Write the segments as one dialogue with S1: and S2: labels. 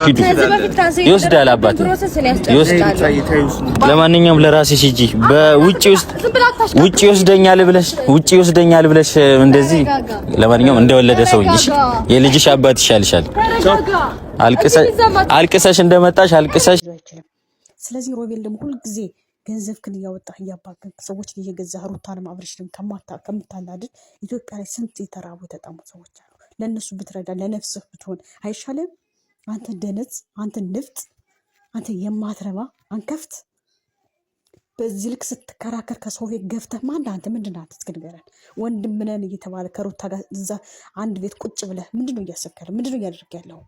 S1: ይወስዳል አባቴ ይወስዳል። ለማንኛውም ለራስሽ ሂጂ። ውጪ ይወስደኛል ብለሽ እንደዚህ ለማንኛውም እንደወለደ ሰው እንጂ የልጅሽ አባት ይሻልሻል። አልቅሰሽ እንደመጣሽ አልቅሰሽ።
S2: ስለዚህ ሮቤል ደግሞ ሁልጊዜ ገንዘብክን እያወጣህ እያባከንክ ሰዎችን እየገዛህ ሩታንም አብርሽንም ከምታናድድ ኢትዮጵያ ላይ ስንት የተራቡ የተጠሙ ሰዎች አሉ። ለእነሱ ብትረዳ ለነፍስህ ብትሆን አይሻልም? አንተ ደነዝ፣ አንተ ንፍጥ፣ አንተ የማትረባ አንከፍት በዚህ ልክ ስትከራከር ከሰው ቤት ገፍተህ ማን አንተ ምንድን ነህ? እስኪ ንገረን። ወንድም ነን እየተባለ ከሩታ ጋር እዛ አንድ ቤት ቁጭ ብለህ ምንድን ነው እያሰብክ ያለው? ምንድን ነው እያደረግህ ያለው?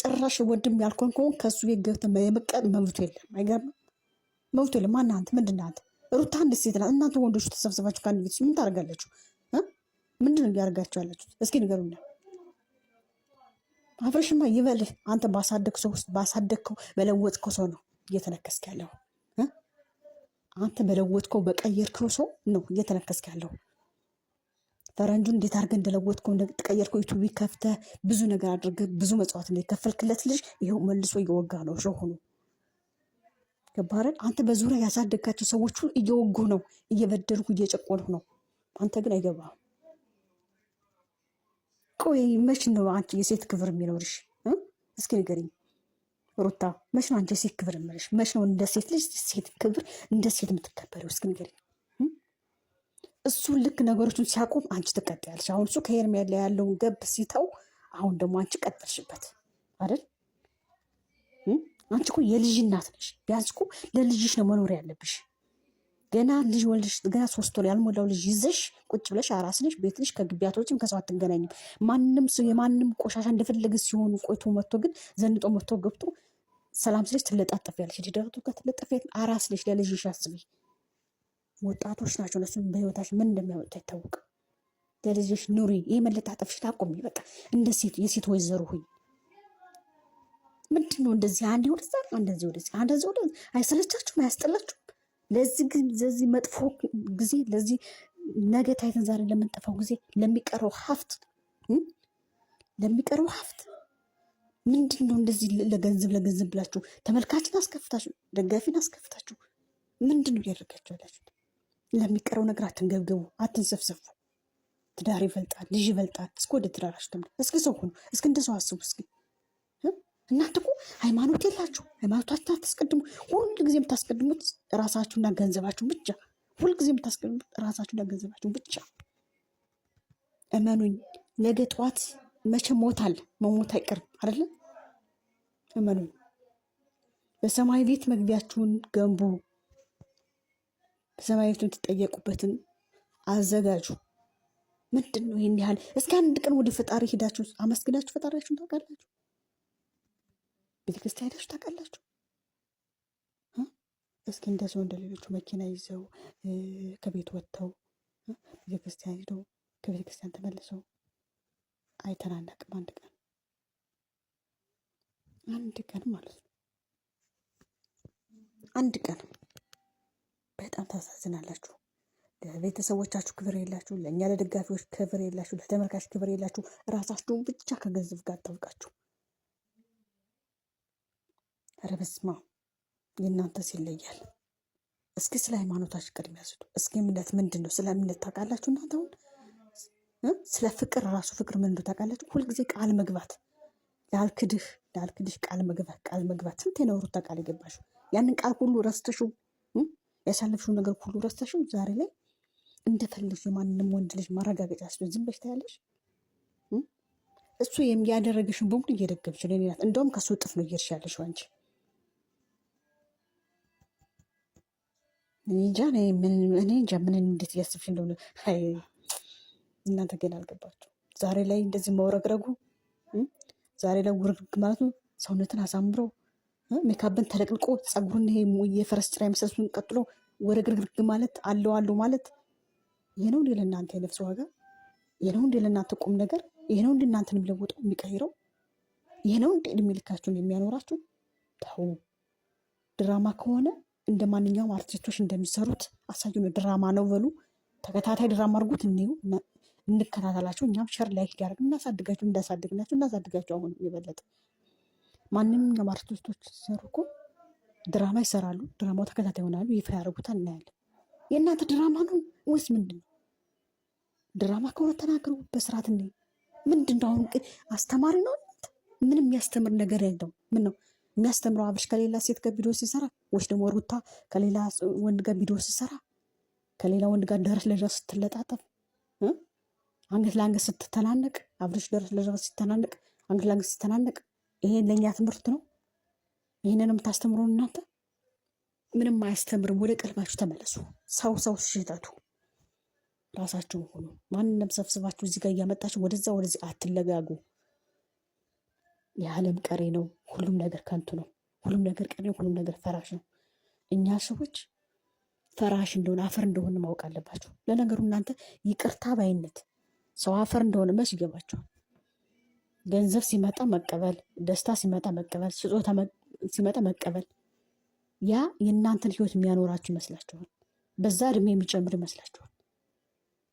S2: ጭራሽ ወንድም ያልኮን ከሆን ከሱ ቤት ገብተህ የመቀል መብቱ የለም። አይገርምም? መብቱ የለም። ማን አንተ ምንድን ነህ? አንተ ሩታ አንድ ሴት ናት። እናንተ ወንዶቹ ተሰብስባችሁ ከአንድ ቤት ምን ታደርጋላችሁ? ምንድን ነው እያደረጋችሁ ያላችሁ? እስኪ ንገሩኝ። አብርሽማ ይበልህ። አንተ ባሳደግከው በለወጥከው ሰው ነው እየተነከስክ ያለው። አንተ በለወጥከው በቀየርከው ሰው ነው እየተነከስክ ያለው። ፈረንጁን እንዴት አድርገህ እንደለወጥከው እንደተቀየርከው ዩቲዩብ ከፍተህ ብዙ ነገር አድርገህ ብዙ መጽዋዕት እንደከፈልክለት ልጅ ይኸው መልሶ እየወጋ ነው። ሾሆኑ ገባህ? አንተ በዙሪያ ያሳደግካቸው ሰዎቹ እየወጉ ነው፣ እየበደልኩ እየጨቆንኩ ነው። አንተ ግን አይገባህም። ቆይ መች ነው አንቺ የሴት ክብር የሚኖርሽ? እስኪ ንገሪኝ ሩታ፣ መች ነው አንቺ የሴት ክብር የሚኖርሽ? መች ነው እንደ ሴት ልጅ ሴት ክብር እንደ ሴት የምትከበሪው? እስኪ ንገሪኝ። እሱ ልክ ነገሮችን ሲያቆም አንቺ ትቀጥያለሽ። አሁን እሱ ከሄርሜላ ያለውን ገብ ሲተው፣ አሁን ደግሞ አንቺ ቀጥልሽበት አይደል? አንቺ እኮ የልጅ እናት ነሽ። ቢያንስ እኮ ለልጅሽ ነው መኖር ያለብሽ። ገና ልጅ ወልድሽ ገና 3 ወር ያልሞላው ልጅ ይዘሽ ቁጭ ብለሽ አራስ ነሽ፣ ቤት ነሽ፣ ከግቢያቶችም ከሰው አትገናኝም። ማንም ሰው የማንም ቆሻሻ እንደፈለገ ሲሆኑ ቆይቶ መጥቶ ግን ዘንጦ መጥቶ ገብቶ ሰላም ስለሽ ትለጣጠፊያለሽ። ደረቱ ጋር ትለጠፊያለሽ። አራስ ነሽ፣ ለልጅሽ አስቢ። ወጣቶች ናቸው እነሱ በህይወታቸው ምን እንደሚያመጡ አይታወቅም። ለልጅሽ ኑሪ። ይሄ መለጣጠፍሽ ታቆሚ። በቃ እንደ ሴት የሴት ወይዘሮ ሁኝ። ምንድን ነው እንደዚህ አንዴ ወደዛ እንደዚህ ወደዚህ እንደዚህ ወደዚህ? አይሰለቻችሁም? አያስጠላችሁም? ለዚህ መጥፎ ጊዜ ለዚህ ነገ ታይተን ዛሬ ለምንጠፋው ጊዜ ለሚቀረው ሀፍት ምንድን ነው እንደዚህ ለገንዘብ ብላችሁ ተመልካችን አስከፍታችሁ ደጋፊን አስከፍታችሁ ምንድን ነው እያደረጋችሁ ያላችሁ? ለሚቀረው ነገር አትንገብገቡ፣ አትንሰፍሰፉ። ትዳር ይበልጣል፣ ልጅ ይበልጣል። እስኪ ወደ ትዳራችሁ ተመልከቱ። እስኪ ሰው ሁኑ። እስኪ እንደ ሰው አስቡ። እስኪ እናንተ እኮ ሃይማኖት የላችሁ። ሃይማኖታችሁን አታስቀድሙ። ሁሉ ጊዜ የምታስቀድሙት ራሳችሁና ገንዘባችሁን ብቻ። ሁሉ ጊዜ የምታስቀድሙት ራሳችሁና ገንዘባችሁን ብቻ። እመኑኝ፣ ነገ ጠዋት መቼ ሞታል፣ መሞት አይቀርም አይደለ? እመኑኝ። በሰማይ ቤት መግቢያችሁን ገንቡ። በሰማይ ቤት የምትጠየቁበትን አዘጋጁ። ምንድን ነው ይህን ያህል? እስኪ አንድ ቀን ወደ ፈጣሪ ሄዳችሁ አመስግናችሁ ፈጣሪያችሁን ታውቃላችሁ? ቤተክርስቲያን ሄዳችሁ ታውቃላችሁ? እስኪ እንደዚሁ እንደ ሌሎቹ መኪና ይዘው ከቤት ወጥተው ቤተክርስቲያን ሄደው ከቤተክርስቲያን ተመልሰው አይተናነቅም። አንድ ቀን ማለት ነው። አንድ ቀን በጣም ታሳዝናላችሁ። ለቤተሰቦቻችሁ ክብር የላችሁ፣ ለእኛ ለደጋፊዎች ክብር የላችሁ፣ ለተመልካች ክብር የላችሁ። ራሳችሁን ብቻ ከገንዘብ ጋር ታውቃችሁ። ኧረ በስመ አብ የእናንተስ ይለያል። እስኪ ስለ ሃይማኖታችሁ ቅድሚያ ስጡ። እስኪ እምነት ምንድን ነው? ስለ እምነት ታውቃላችሁ እናንተ? አሁን ስለ ፍቅር ራሱ ፍቅር ምን እንደው ታውቃላችሁ? ሁልጊዜ ቃል መግባት፣ ላልክድሽ ቃል መግባት። ስንት ነው ሩታ ቃል የገባሽው? ያንን ቃል ሁሉ ረስተሽው፣ ያሳለፍሽው ነገር ሁሉ ረስተሽው ዛሬ ላይ እንደፈለግሽ የማንንም ወንድ ልጅ ማረጋገጫ ስለዚህ ዝም ብለሽ ታያለሽ። እሱ የሚያደረግሽን በሙሉ እየደገምሽ ነው። ሌላት እንደውም ከሱ እጥፍ ነው እየሄድሽ ያለሽው አንቺ። እኔ እንጃ ምን እንዴት እያስብሽ እንደሆነ እናንተ ግን አልገባችሁ። ዛሬ ላይ እንደዚህ መውረግረጉ፣ ዛሬ ላይ ውርግርግ ማለት ነው። ሰውነትን አሳምሮ ሜካፕን ተለቅልቆ ጸጉሩን ይሄ የፈረስ ጭራ የመሰሱን ቀጥሎ ወረግርግርግ ማለት አለው ማለት ይሄ ነው እንዴ ለእናንተ የነፍስ ዋጋ? ይሄ ነው እንዴ ለእናንተ ቁም ነገር? ይሄ ነው እንዴ እናንተን የሚለውጠው የሚቀይረው? ይሄ ነው እንዴ እድሜ ልካችሁን የሚያኖራችሁ? ተው። ድራማ ከሆነ እንደ ማንኛውም አርቲስቶች እንደሚሰሩት አሳዩን። ድራማ ነው በሉ፣ ተከታታይ ድራማ አድርጉት፣ እንከታተላቸው። እኛም ሸር ላይክ ያደርግ እናሳድጋችሁ፣ እንዳሳድግናችሁ እናሳድጋችሁ። አሁን የበለጠ ማንኛውም አርቲስቶች ሲሰሩ እኮ ድራማ ይሰራሉ። ድራማው ተከታታይ ይሆናሉ፣ ይፋ ያደርጉታል፣ እናያለን። የእናንተ ድራማ ነው ወይስ ምንድን ነው? ድራማ ከሆነ ተናገሩ በስርዓት። እንዴ ምንድን ነው አሁን? አስተማሪ ነው እናንተ? ምንም የሚያስተምር ነገር የለው። ምን ነው የሚያስተምረው? አብርሽ ከሌላ ሴት ጋር ቪዲዮ ሲሰራ ወይስ ደግሞ ሩታ ከሌላ ወንድ ጋር ቪዲዮ ሲሰራ ከሌላ ወንድ ጋር ደረስ ለደረስ ስትለጣጠፍ አንገት ለአንገት ስትተናነቅ አብርሽ ደረስ ለደረስ ሲተናነቅ አንገት ለአንገት ሲተናነቅ ይሄን ለእኛ ትምህርት ነው? ይህንን የምታስተምረው እናንተ? ምንም አያስተምርም። ወደ ቀልባችሁ ተመለሱ። ሰው ሽተቱ ራሳችሁ ሆኑ። ማንንም ሰብስባችሁ እዚህ ጋር እያመጣችሁ ወደዛ ወደዚህ አትለጋጉ። የዓለም ቀሪ ነው። ሁሉም ነገር ከንቱ ነው። ሁሉም ነገር ቀሪ ነው። ሁሉም ነገር ፈራሽ ነው። እኛ ሰዎች ፈራሽ እንደሆነ አፈር እንደሆነ ማወቅ አለባችሁ። ለነገሩ እናንተ ይቅርታ ባይነት ሰው አፈር እንደሆነ መች ይገባችኋል? ገንዘብ ሲመጣ መቀበል፣ ደስታ ሲመጣ መቀበል፣ ስጦታ ሲመጣ መቀበል፣ ያ የእናንተን ህይወት የሚያኖራችሁ ይመስላችኋል? በዛ እድሜ የሚጨምር ይመስላችኋል?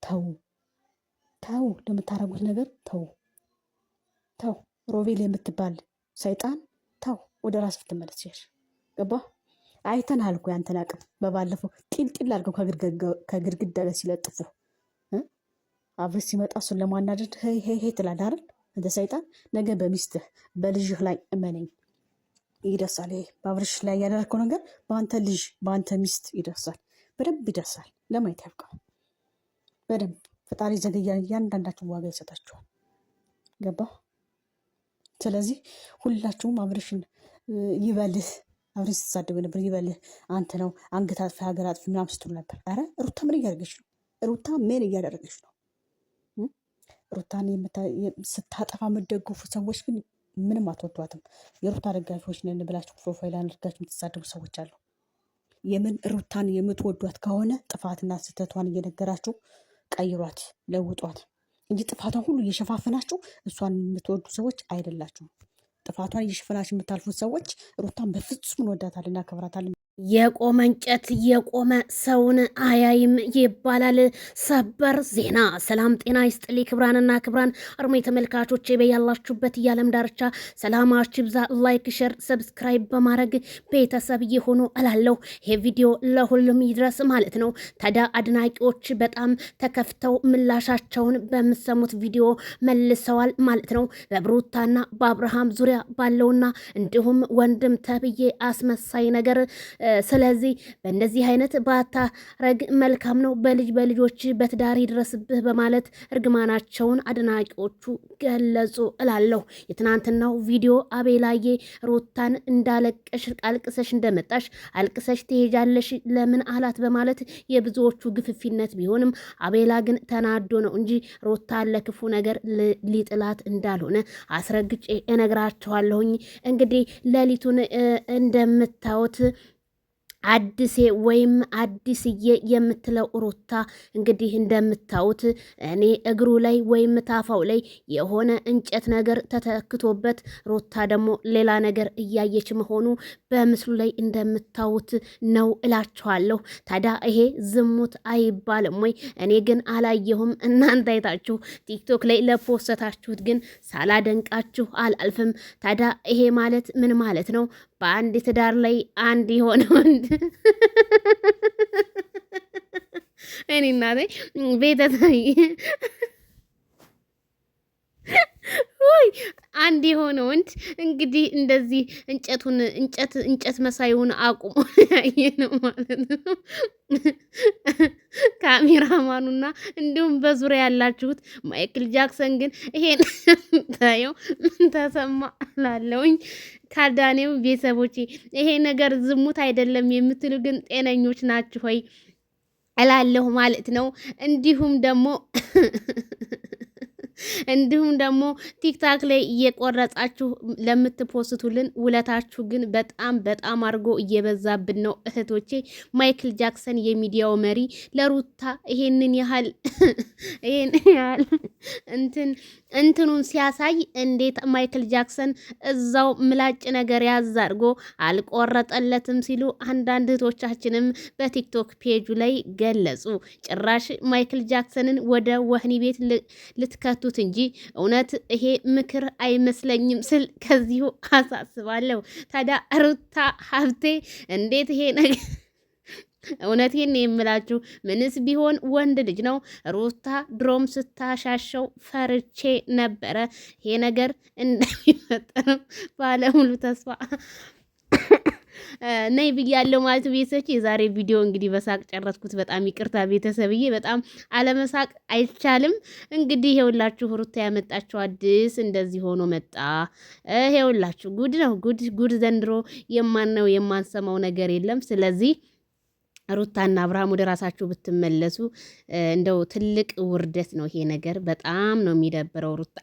S2: ተው፣ ለምታረጉት ነገር ተው። ሮቤል የምትባል ሰይጣን ተው፣ ወደ ራስ ብትመለስ ያሽ ገባ። አይተናል እኮ ያንተን አቅም። በባለፈው ጢልጢል አድርገው ከግድግዳ ላይ ሲለጥፉ አብርሽ ሲመጣ እሱን ለማናደድ ሄ ትላለህ አይደል? እንደ ሰይጣን ነገ በሚስትህ በልጅህ ላይ እመነኝ ይደርሳል። ይሄ በአብርሽ ላይ ያደረግከው ነገር በአንተ ልጅ በአንተ ሚስት ይደርሳል። በደንብ ይደርሳል። ለማየት ያብቃው። በደንብ ፈጣሪ ዘገያ እያንዳንዳችሁ ዋጋ ይሰጣችኋል። ገባ። ስለዚህ ሁላችሁም አብርሽን ይበልህ። አብርሽ ስትሳደብ ነበር። ይበልህ አንተ ነው አንገት አጥፊ ሀገር አጥፊ ምናምን ስትሉ ነበር። አረ ሩታ ምን እያደረገች ነው? ሩታን ስታጠፋ የምትደግፉ ሰዎች ግን ምንም አትወዷትም። የሩታ ደጋፊዎች ነን ብላችሁ ፕሮፋይል አድርጋችሁ የምትሳደቡ ሰዎች አሉ። የምን ሩታን የምትወዷት ከሆነ ጥፋትና ስህተቷን እየነገራችሁ ቀይሯት፣ ለውጧት እንጂ ጥፋቷን ሁሉ እየሸፋፈናችሁ እሷን የምትወዱ ሰዎች አይደላችሁም። ጥፋቷን እየሸፈናችሁ የምታልፉት ሰዎች ሩታን በፍጹም እንወዳታለን፣ እናከብራታለን።
S3: የቆመ እንጨት የቆመ ሰውን አያይም ይባላል። ሰበር ዜና። ሰላም ጤና ይስጥልኝ ክብራንና ክብራን አርሜ ተመልካቾች በያላችሁበት የዓለም ዳርቻ ሰላማችሁ ይብዛ። ላይክ፣ ሼር፣ ሰብስክራይብ በማድረግ ቤተሰብ የሆኑ እላለሁ። ይሄ ቪዲዮ ለሁሉም ይድረስ ማለት ነው። ታዲያ አድናቂዎች በጣም ተከፍተው ምላሻቸውን በምሰሙት ቪዲዮ መልሰዋል ማለት ነው። በሩታና በአብርሃም ዙሪያ ባለውና እንዲሁም ወንድም ተብዬ አስመሳይ ነገር ስለዚህ በእንደዚህ አይነት ባታረግ መልካም ነው። በልጆች በትዳር ይድረስብህ በማለት እርግማናቸውን አድናቂዎቹ ገለጹ እላለሁ። የትናንትናው ቪዲዮ አቤላዬ ሩታን እንዳለቀሽ አልቅሰሽ እንደመጣሽ አልቅሰሽ ትሄጃለሽ ለምን አላት በማለት የብዙዎቹ ግፍፊነት ቢሆንም አቤላ ግን ተናዶ ነው እንጂ ሩታን ለክፉ ነገር ሊጥላት እንዳልሆነ አስረግጬ እነግራቸዋለሁኝ። እንግዲህ ሌሊቱን እንደምታዩት አዲሴ ወይም አዲስዬ የምትለው ሩታ እንግዲህ እንደምታዩት እኔ እግሩ ላይ ወይም ታፋው ላይ የሆነ እንጨት ነገር ተተክቶበት ሩታ ደግሞ ሌላ ነገር እያየች መሆኑ በምስሉ ላይ እንደምታዩት ነው እላችኋለሁ። ታዲያ ይሄ ዝሙት አይባልም ወይ? እኔ ግን አላየሁም። እናንተ አይታችሁ ቲክቶክ ላይ ለፖስተታችሁት ግን ሳላደንቃችሁ አላልፍም። ታዲያ ይሄ ማለት ምን ማለት ነው? በአንድ ትዳር ላይ አንድ የሆነ ወንድ እኔ እናቴ ቤተሰብ ወይ አንድ የሆነ ወንድ እንግዲህ እንደዚህ እንጨት መሳዩን አቁሞ ያየ ነው ማለት ነው። ካሜራማኑና እንዲሁም በዙሪያ ያላችሁት ማይክል ጃክሰን ግን ይሄን ታየው ምን ተሰማ ላለውኝ ካዳኔው ቤተሰቦቼ ይሄ ነገር ዝሙት አይደለም የምትሉ ግን ጤነኞች ናችሁ ሆይ እላለሁ ማለት ነው። እንዲሁም ደግሞ ቲክታክ ላይ እየቆረጻችሁ ለምትፖስቱልን ውለታችሁ ግን በጣም አድርጎ እየበዛብን ነው እህቶቼ። ማይክል ጃክሰን የሚዲያው መሪ ለሩታ ይሄንን ያህል እንትኑን ሲያሳይ እንዴት ማይክል ጃክሰን እዛው ምላጭ ነገር ያዝ አድርጎ አልቆረጠለትም ሲሉ አንዳንድ እህቶቻችንም በቲክቶክ ፔጁ ላይ ገለጹ። ጭራሽ ማይክል ጃክሰንን ወደ ወህኒ ቤት ልትከቱት አድርጉት እንጂ እውነት ይሄ ምክር አይመስለኝም ስል ከዚሁ አሳስባለሁ። ታዲያ ሩታ ሀብቴ እንዴት ይሄ ነገር እውነቴን የምላችሁ ምንስ ቢሆን ወንድ ልጅ ነው። ሩታ ድሮም ስታሻሸው ፈርቼ ነበረ። ይሄ ነገር እንደሚፈጠርም ባለሙሉ ተስፋ ነይ ብያለሁ ማለት ቤተሰቦች። የዛሬ ቪዲዮ እንግዲህ በሳቅ ጨረስኩት። በጣም ይቅርታ ቤተሰብዬ፣ በጣም አለመሳቅ አይቻልም። እንግዲህ ይሄውላችሁ ሩታ ያመጣችሁ አዲስ እንደዚህ ሆኖ መጣ። ይሄውላችሁ ጉድ ነው ጉድ። ዘንድሮ የማናየው የማንሰማው ነገር የለም። ስለዚህ ሩታና አብርሃም ወደ ራሳችሁ ብትመለሱ እንደው ትልቅ ውርደት ነው ይሄ ነገር። በጣም ነው የሚደብረው ሩታ